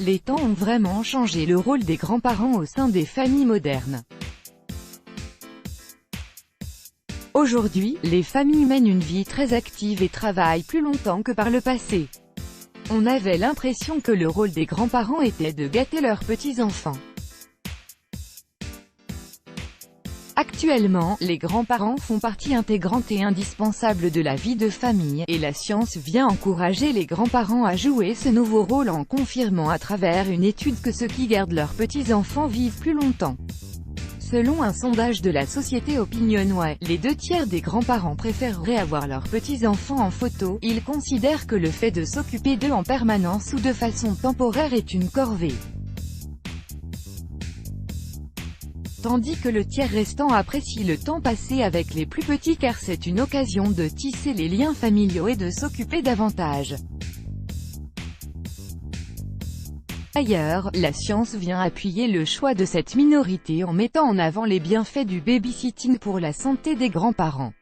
Les temps ont vraiment changé le rôle des grands-parents au sein des familles modernes. Aujourd'hui, les familles mènent une vie très active et travaillent plus longtemps que par le passé. On avait l'impression que le rôle des grands-parents était de gâter leurs petits-enfants. Actuellement, les grands-parents font partie intégrante et indispensable de la vie de famille, et la science vient encourager les grands-parents à jouer ce nouveau rôle en confirmant à travers une étude que ceux qui gardent leurs petits-enfants vivent plus longtemps. Selon un sondage de la société Opinionway, les 2/3 des grands-parents préféreraient avoir leurs petits-enfants en photo. Ils considèrent que le fait de s'occuper d'eux en permanence ou de façon temporaire est une corvée. Tandis que le tiers restant apprécie le temps passé avec les plus petits car c'est une occasion de tisser les liens familiaux et de s'occuper davantage. D'ailleurs, la science vient appuyer le choix de cette minorité en mettant en avant les bienfaits du babysitting pour la santé des grands-parents.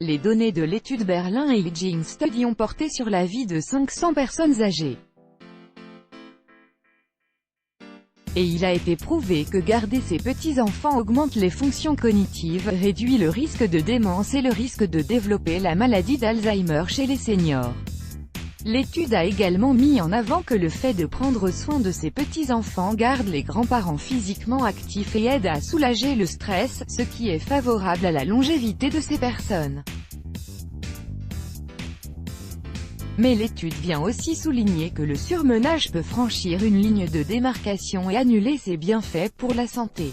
Les données de l'étude Berlin Aging Study ont porté sur la vie de 500 personnes âgées. Et il a été prouvé que garder ses petits-enfants augmente les fonctions cognitives, réduit le risque de démence et le risque de développer la maladie d'Alzheimer chez les seniors. L'étude a également mis en avant que le fait de prendre soin de ses petits-enfants garde les grands-parents physiquement actifs et aide à soulager le stress, ce qui est favorable à la longévité de ces personnes. Mais l'étude vient aussi souligner que le surmenage peut franchir une ligne de démarcation et annuler ses bienfaits pour la santé.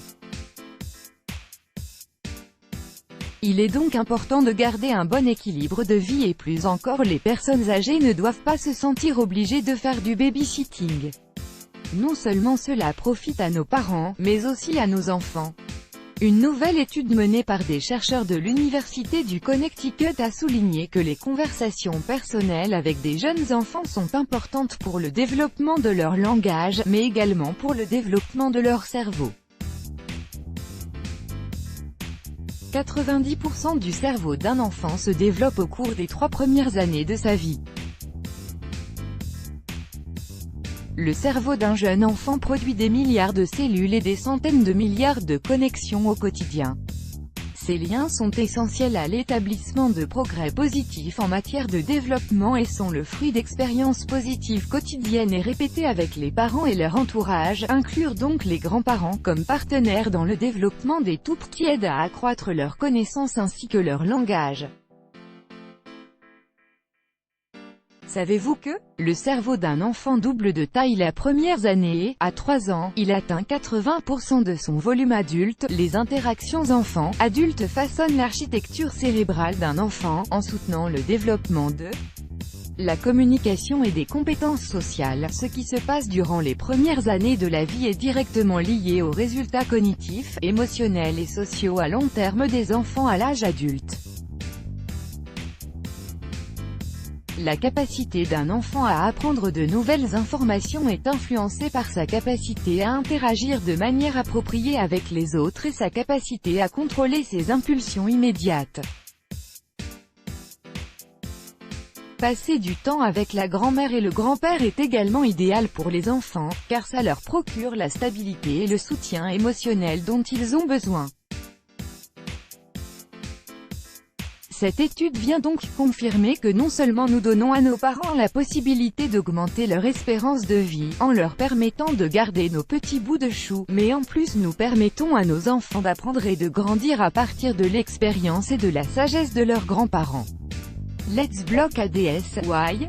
Il est donc important de garder un bon équilibre de vie et plus encore les personnes âgées ne doivent pas se sentir obligées de faire du babysitting. Non seulement cela profite à nos parents, mais aussi à nos enfants. Une nouvelle étude menée par des chercheurs de l'Université du Connecticut a souligné que les conversations personnelles avec des jeunes enfants sont importantes pour le développement de leur langage, mais également pour le développement de leur cerveau. 90% du cerveau d'un enfant se développe au cours des 3 premières années de sa vie. Le cerveau d'un jeune enfant produit des milliards de cellules et des centaines de milliards de connexions au quotidien. Ces liens sont essentiels à l'établissement de progrès positifs en matière de développement et sont le fruit d'expériences positives quotidiennes et répétées avec les parents et leur entourage. Inclure donc les grands-parents comme partenaires dans le développement des tout-petits aide à accroître leurs connaissances ainsi que leur langage. Savez-vous que le cerveau d'un enfant double de taille les premières années et, à 3 ans, il atteint 80% de son volume adulte? Les interactions enfants-adultes façonnent l'architecture cérébrale d'un enfant, en soutenant le développement de la communication et des compétences sociales. Ce qui se passe durant les premières années de la vie est directement lié aux résultats cognitifs, émotionnels et sociaux à long terme des enfants à l'âge adulte. La capacité d'un enfant à apprendre de nouvelles informations est influencée par sa capacité à interagir de manière appropriée avec les autres et sa capacité à contrôler ses impulsions immédiates. Passer du temps avec la grand-mère et le grand-père est également idéal pour les enfants, car ça leur procure la stabilité et le soutien émotionnel dont ils ont besoin. Cette étude vient donc confirmer que non seulement nous donnons à nos parents la possibilité d'augmenter leur espérance de vie, en leur permettant de garder nos petits bouts de chou, mais en plus nous permettons à nos enfants d'apprendre et de grandir à partir de l'expérience et de la sagesse de leurs grands-parents. Let's block ADS. Why?